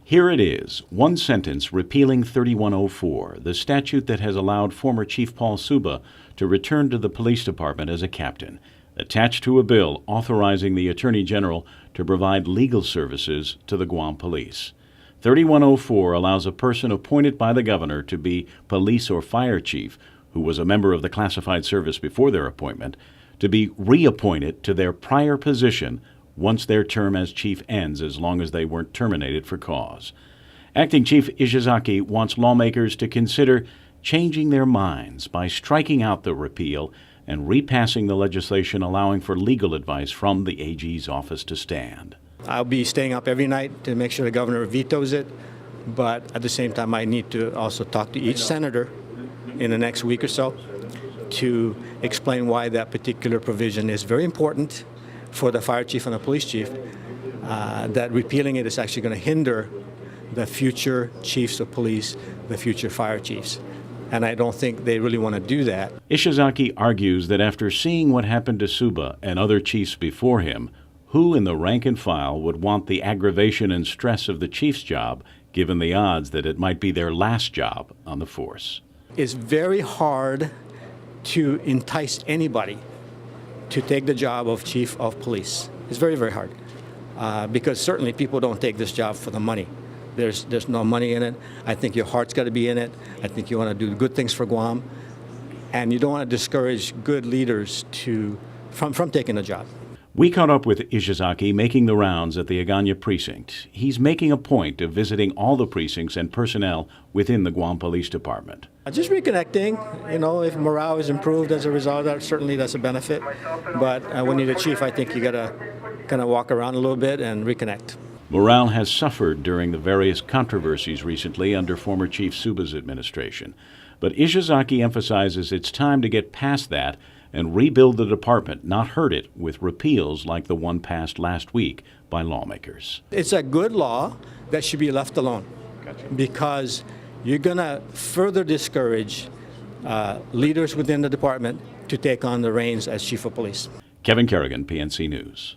Here it is, one sentence repealing 3104, the statute that has allowed former Chief Paul Suba to return to the police department as a captain, attached to a bill authorizing the Attorney General to provide legal services to the Guam police. 3104 allows a person appointed by the governor to be police or fire chief, who was a member of the classified service before their appointment, to be reappointed to their prior position once their term as chief ends, as long as they weren't terminated for cause. Acting Chief Ishizaki wants lawmakers to consider changing their minds by striking out the repeal and repassing the legislation allowing for legal advice from the AG's office to stand. I'll be staying up every night to make sure the governor vetoes it, but at the same time I need to also talk to each senator in the next week or so to explain why that particular provision is very important for the fire chief and the police chief, that repealing it is actually going to hinder the future chiefs of police, the future fire chiefs. And I don't think they really want to do that. Ishizaki argues that after seeing what happened to Suba and other chiefs before him, who in the rank and file would want the aggravation and stress of the chief's job, given the odds that it might be their last job on the force? It's very hard to entice anybody to take the job of chief of police. It's very, very hard because certainly people don't take this job for the money. There's no money in it. I think your heart's got to be in it. I think you want to do good things for Guam, and you don't want to discourage good leaders from taking the job. We caught up with Ishizaki making the rounds at the Agana precinct. He's making a point of visiting all the precincts and personnel within the Guam Police Department. Just reconnecting, if morale is improved as a result, certainly that's a benefit. But when you're the chief, I think you got to kind of walk around a little bit and reconnect. Morale has suffered during the various controversies recently under former Chief Suba's administration. But Ishizaki emphasizes it's time to get past that and rebuild the department, not hurt it with repeals like the one passed last week by lawmakers. It's a good law that should be left alone. Gotcha. Because you're going to further discourage leaders within the department to take on the reins as chief of police. Kevin Kerrigan, PNC News.